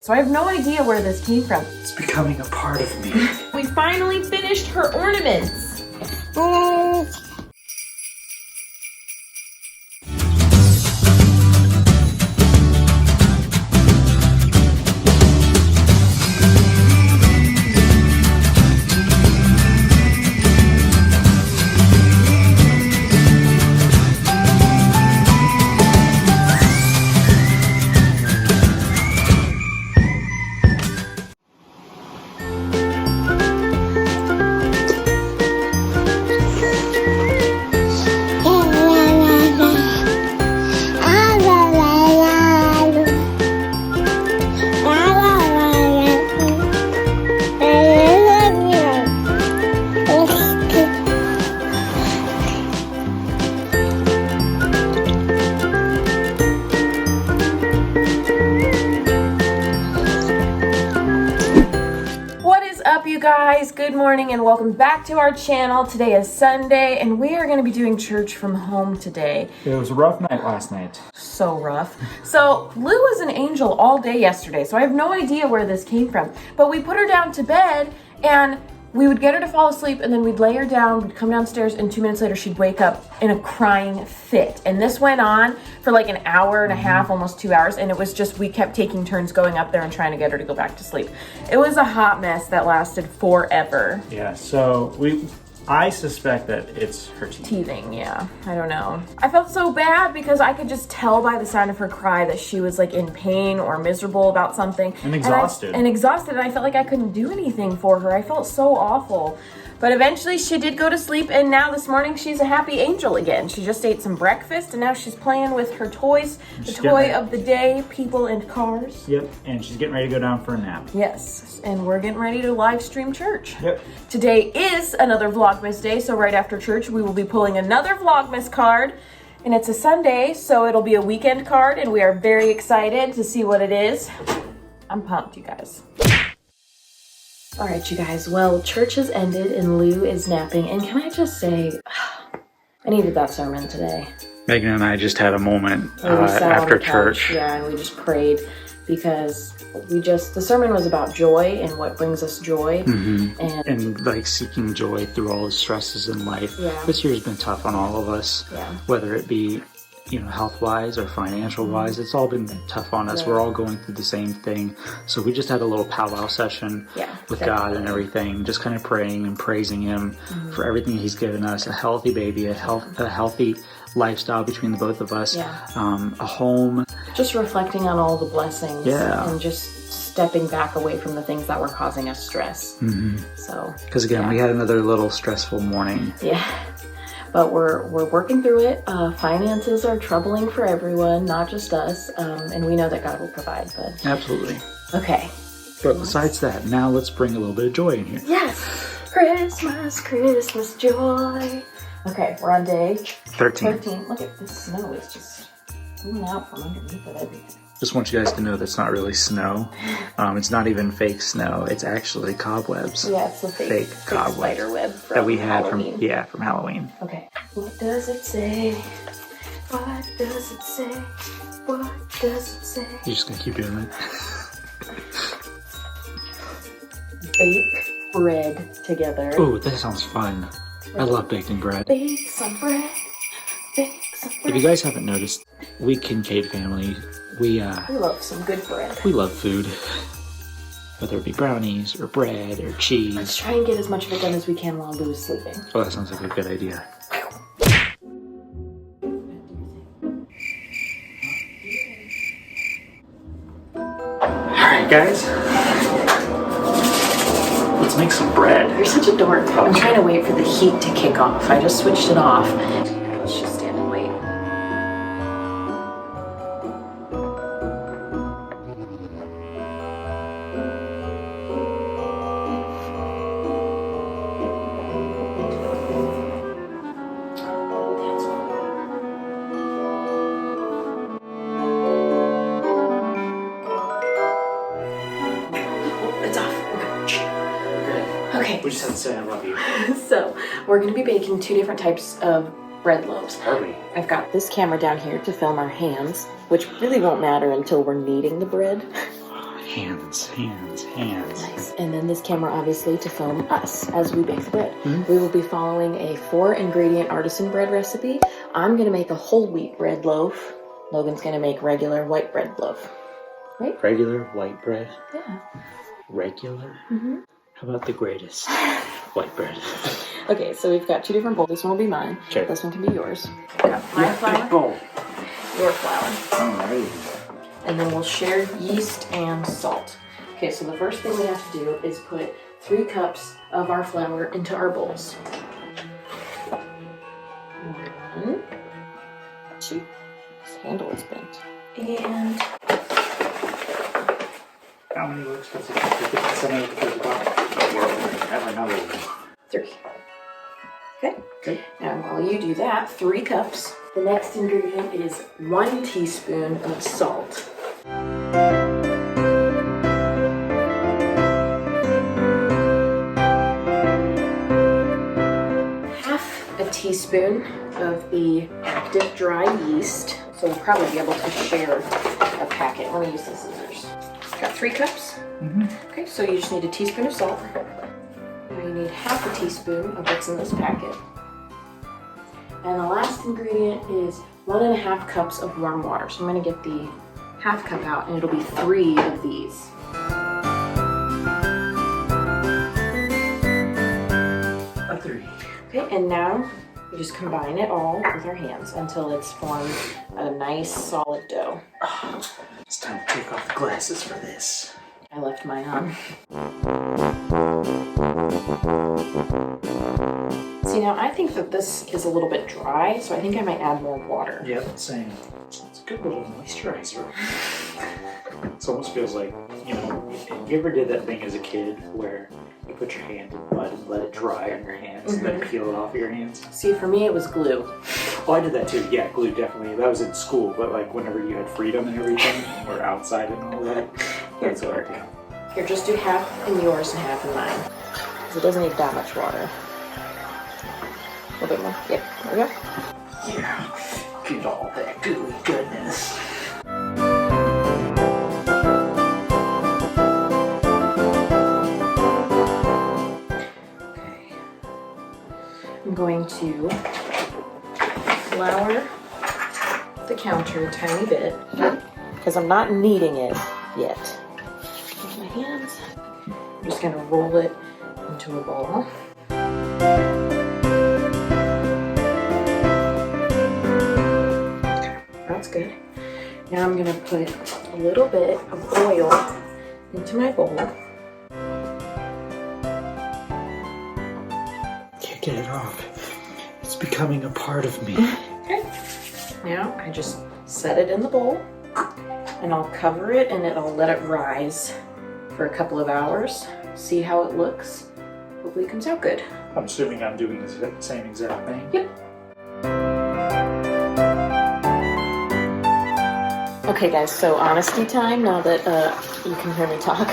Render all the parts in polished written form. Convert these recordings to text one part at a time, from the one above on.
So I have no idea where this came from. It's becoming a part of me. We finally finished her ornaments. You guys, good morning and welcome back to our channel. Today is Sunday and we are going to be doing church from home today. It was a rough night last night. So rough. So Lou was an angel all day yesterday, so I have no idea where this came from, but we put her down to bed and we would get her to fall asleep and then we'd lay her down, we'd come downstairs, and 2 minutes later she'd wake up in a crying fit. And this went on for like an hour and a half, almost 2 hours, and it was just, we kept taking turns going up there and trying to get her to go back to sleep. It was a hot mess that lasted forever. Yeah, so I suspect that it's her teething, yeah. I don't know. I felt so bad because I could just tell by the sound of her cry that she was like in pain or miserable about something. And exhausted. And I felt like I couldn't do anything for her. I felt so awful. But eventually she did go to sleep, and now this morning she's a happy angel again. She just ate some breakfast and now she's playing with her toys. The toy of the day, people and cars. Yep, and she's getting ready to go down for a nap. Yes, and we're getting ready to live stream church. Yep. Today is another Vlogmas day, so right after church we will be pulling another Vlogmas card. And it's a Sunday, so it'll be a weekend card, and we are very excited to see what it is. I'm pumped, you guys. All right, you guys, well, church has ended and Lou is napping, and can I just say, I needed that sermon today. Megan and I just had a moment after church. Yeah, and we just prayed because the sermon was about joy and what brings us joy. And like seeking joy through all the stresses in life. Yeah. This year's been tough on all of us, whether it be health-wise or financial-wise. It's all been tough on us. We're all going through the same thing. So we just had a little powwow session with God and everything, just kind of praying and praising Him for everything He's given us, a healthy baby, a healthy lifestyle between the both of us, a home. Just reflecting on all the blessings and just stepping back away from the things that were causing us stress. So, because again, we had another little stressful morning. Yeah. But we're working through it. Finances are troubling for everyone, not just us. And we know that God will provide. But absolutely. Okay. But besides that, now let's bring a little bit of joy in here. Yes. Christmas joy. Okay, we're on day 13. Look at this snow. It's just coming out from underneath of everything. Just want you guys to know that's not really snow. It's not even fake snow. It's actually cobwebs. Yeah, it's a fake cobwebs spider web that we had Halloween. from Halloween. Okay. What does it say? What does it say? What does it say? You're just gonna keep doing that? Bake bread together. Oh, that sounds fun. I love baking bread. Bake some bread. Bake some bread. If you guys haven't noticed, we Kincaids family, we love some good bread. We love food. Whether it be brownies or bread or cheese. Let's try and get as much of it done as we can while Lou is sleeping. Oh, that sounds like a good idea. Alright guys, let's make some bread. You're such a dork. Okay. I'm trying to wait for the heat to kick off. I just switched it off. Let's just stand and wait. Okay. We just have to say I love you. So, we're going to be baking 2 different types of bread loaves. Are we? I've got this camera down here to film our hands, which really won't matter until we're kneading the bread. Hands. Nice. And then this camera, obviously, to film us as we bake the bread. We will be following a 4-ingredient artisan bread recipe. I'm going to make a whole wheat bread loaf. Logan's going to make regular white bread loaf. Right? Regular white bread? Yeah. Regular? How about the greatest white bread? Okay, so we've got 2 different bowls. This one will be mine. Okay. This one can be yours. My flour. Bowl. Your flour. Alrighty. And then we'll share yeast and salt. Okay, so the first thing we have to do is put 3 cups of our flour into our bowls. 1, 2. This handle is bent. And how many works does it take? 3. Okay. Now while you do that, 3 cups. The next ingredient is 1 teaspoon of salt. Half a teaspoon of the active dry yeast. So we'll probably be able to share a packet. Let me use the scissors. Got 3 cups. Okay, so you just need a teaspoon of salt. Now you need half a teaspoon of what's in this packet. And the last ingredient is 1.5 cups of warm water. So I'm going to get the half cup out, and it'll be 3 of these. A 3. Okay, and now we just combine it all with our hands until it's formed a nice solid dough. It's time to take off the glasses for this. I left mine on. See, now I think that this is a little bit dry, so I think I might add more water. Yep, same. It's a good little moisturizer. It almost feels like, you know, you ever did that thing as a kid where you put your hand in mud and let it dry on your hands and then peel it off your hands? See, for me it was glue. Oh, I did that too. Yeah, glue, definitely. That was in school, but like whenever you had freedom and everything, or outside and all that, that's what I did. Here, just do half in yours and half in mine. Because it doesn't need that much water. A little bit more. Yep, there we go. Yeah, get all that gooey goodness. Okay. I'm going to flour the counter a tiny bit because I'm not kneading it yet. With my hands, I'm just going to roll it into a ball. That's good. Now I'm going to put a little bit of oil into my bowl. Can't get it off. It's becoming a part of me. Okay. Now I just set it in the bowl and I'll cover it and I'll let it rise for a couple of hours. See how it looks. Hopefully it comes out good. I'm assuming I'm doing the same exact thing. Yep. Okay guys, so honesty time now that you can hear me talk.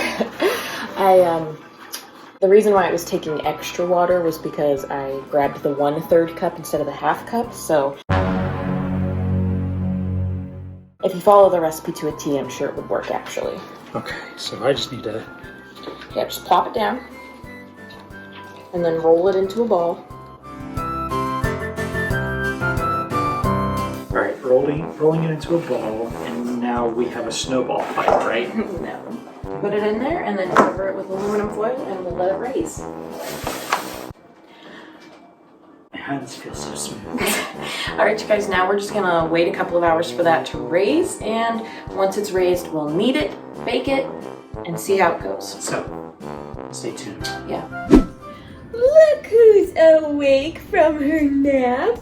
The reason why I was taking extra water was because I grabbed the 1/3 cup instead of the half cup. So if you follow the recipe to a T, I'm sure it would work actually. Okay, so I just need to... Yeah, just plop it down and then roll it into a ball. All right, rolling it into a ball, and now we have a snowball fight, right? No. Put it in there and then cover it with aluminum foil and we'll let it raise. My hands feel so smooth. All right, you guys, now we're just gonna wait a couple of hours for that to raise, and once it's raised, we'll knead it, bake it, and see how it goes. So, stay tuned. Yeah. Look who's awake from her nap.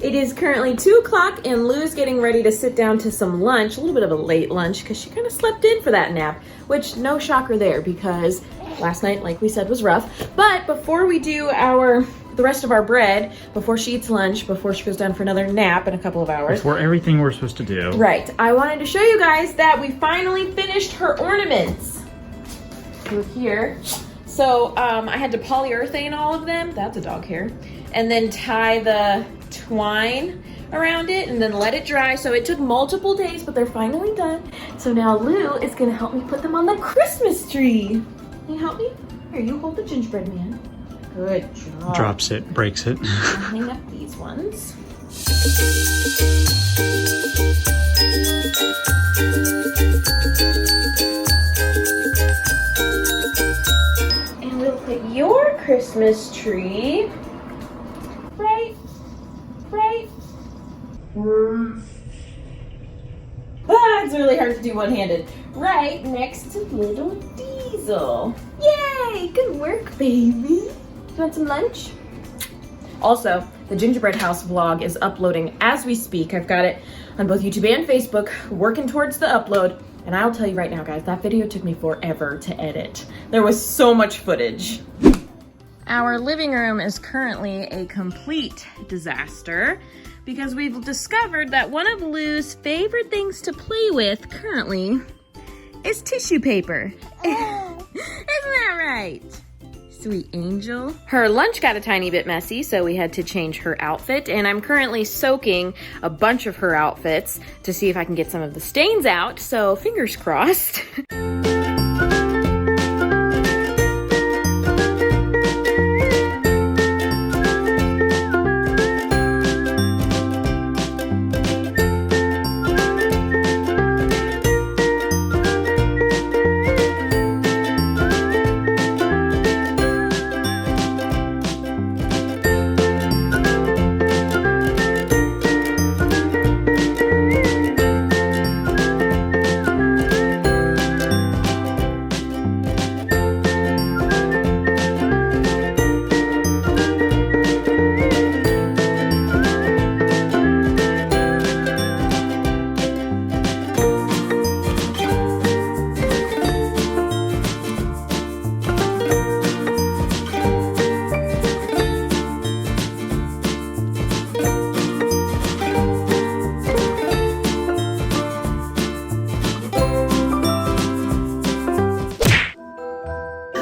It is currently 2 o'clock and Lou's getting ready to sit down to some lunch, a little bit of a late lunch because she kind of slept in for that nap, which no shocker there because last night, like we said, was rough. But before we do the rest of our bread, before she eats lunch, before she goes down for another nap in a couple of hours. Before everything we're supposed to do. Right, I wanted to show you guys that we finally finished her ornaments. Through here. So I had to polyurethane all of them, that's a dog hair, and then tie the twine around it and then let it dry. So it took multiple days, but they're finally done. So now Lou is gonna help me put them on the Christmas tree. Can you help me? Here, you hold the gingerbread man. Good job. Drops it, breaks it. I'll hang up these ones. And we'll put your Christmas tree right. Ah, it's really hard to do one-handed. Right next to little Diesel. Yay! Good work, baby. You want some lunch? Also, the Gingerbread House vlog is uploading as we speak. I've got it on both YouTube and Facebook, working towards the upload. And I'll tell you right now, guys, that video took me forever to edit. There was so much footage. Our living room is currently a complete disaster because we've discovered that one of Lou's favorite things to play with currently is tissue paper. Isn't that right? Sweet angel. Her lunch got a tiny bit messy, so we had to change her outfit, and I'm currently soaking a bunch of her outfits to see if I can get some of the stains out, so fingers crossed.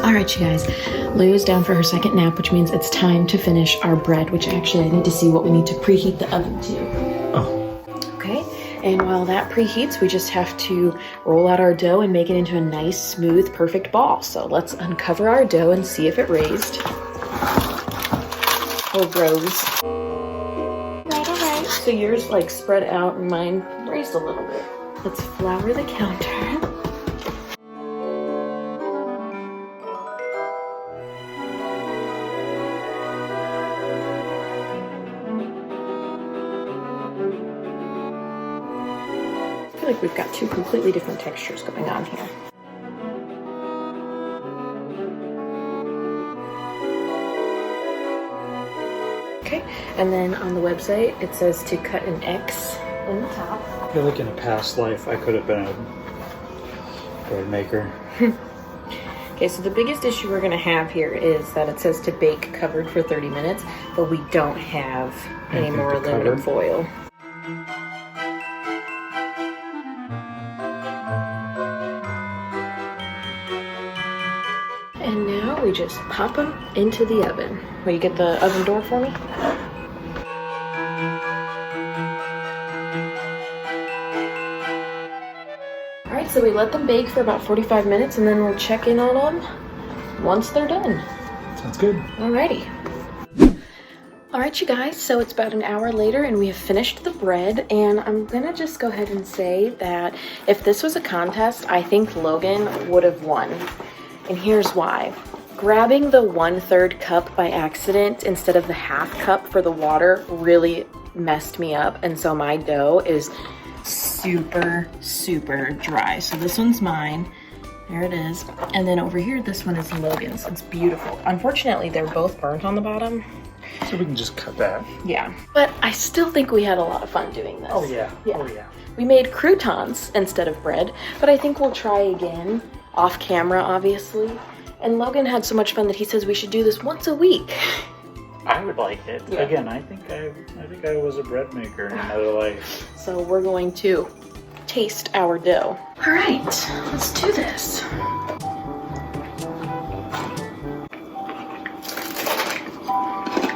All right, you guys, Lou is down for her second nap, which means it's time to finish our bread, which actually I need to see what we need to preheat the oven to. Oh. Okay, and while that preheats, we just have to roll out our dough and make it into a nice, smooth, perfect ball. So let's uncover our dough and see if it raised. Or rose. All right. So yours like spread out and mine raised a little bit. Let's flour the counter. I feel like we've got two completely different textures going on here. Okay, and then on the website it says to cut an X in the top. I feel like in a past life I could have been a bread maker. Okay, so the biggest issue we're gonna have here is that it says to bake covered for 30 minutes, but we don't have any more aluminum foil. And now we just pop them into the oven. Will you get the oven door for me? All right, so we let them bake for about 45 minutes and then we'll check in on them once they're done. Sounds good. Alrighty. All right, you guys, so it's about an hour later and we have finished the bread, and I'm gonna just go ahead and say that if this was a contest, I think Logan would have won. And here's why. Grabbing the 1/3 cup by accident instead of the half cup for the water really messed me up, and so my dough is super, super dry. So this one's mine. There it is. And then over here, this one is Logan's. It's beautiful. Unfortunately, they're both burnt on the bottom. So we can just cut that. Yeah. But I still think we had a lot of fun doing this. Oh yeah. Oh yeah. We made croutons instead of bread, but I think we'll try again, off camera, obviously. And Logan had so much fun that he says we should do this once a week. I would like it. Yeah. Again, I think I was a bread maker in another life. So we're going to taste our dough. All right, let's do this.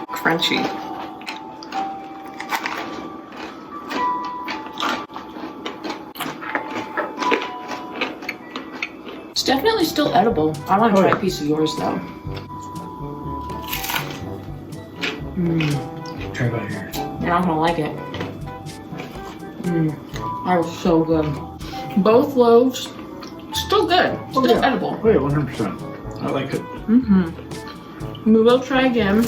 Crunchy. definitely still edible. I want to try a piece of yours though. Try about here. You're not gonna like it. That was so good. Both loaves, still good. Still edible. Oh yeah, 100%. I like it. We will try again.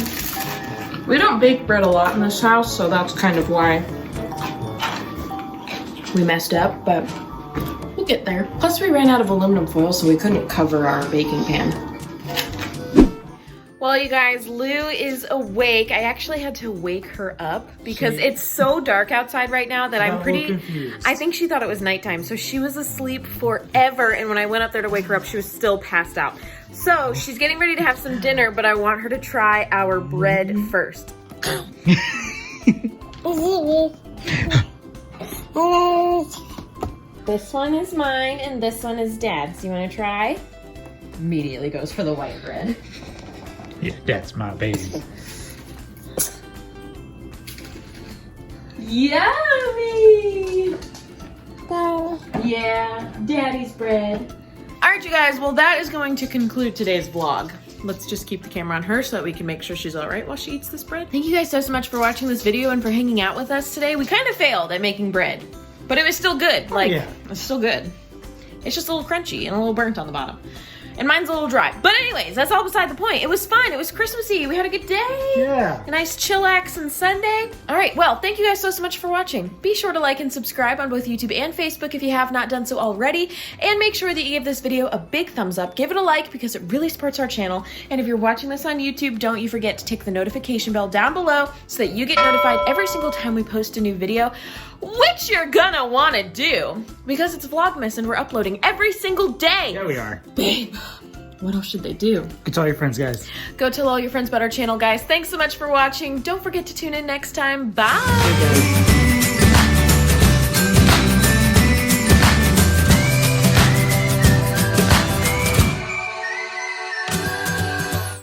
We don't bake bread a lot in this house, so that's kind of why we messed up, but we'll get there. Plus we ran out of aluminum foil, so we couldn't cover our baking pan. Well, you guys, Lou is awake. I actually had to wake her up because it's so dark outside right now that I'm pretty confused. I think she thought it was nighttime, so she was asleep forever, and when I went up there to wake her up, she was still passed out. So she's getting ready to have some dinner, but I want her to try our bread first. This one is mine, and this one is Dad's. You want to try? Immediately goes for the white bread. Yeah, that's my baby. Yummy! Yeah, Daddy's bread. All right, you guys, well, that is going to conclude today's vlog. Let's just keep the camera on her so that we can make sure she's all right while she eats this bread. Thank you guys so much for watching this video and for hanging out with us today. We kind of failed at making bread, but it was still good. It's still good. It's just a little crunchy and a little burnt on the bottom. And mine's a little dry. But anyways, that's all beside the point. It was fun. It was Christmassy. We had a good day. Yeah. A nice chillaxing Sunday. All right, well, thank you guys so much for watching. Be sure to like and subscribe on both YouTube and Facebook if you have not done so already. And make sure that you give this video a big thumbs up. Give it a like because it really supports our channel. And if you're watching this on YouTube, don't you forget to tick the notification bell down below so that you get notified every single time we post a new video, which you're gonna wanna do because it's Vlogmas and we're uploading every single day. Yeah, we are. Babe, what else should they do? Go tell your friends, guys. Go tell all your friends about our channel, guys. Thanks so much for watching. Don't forget to tune in next time. Bye. Hey, guys.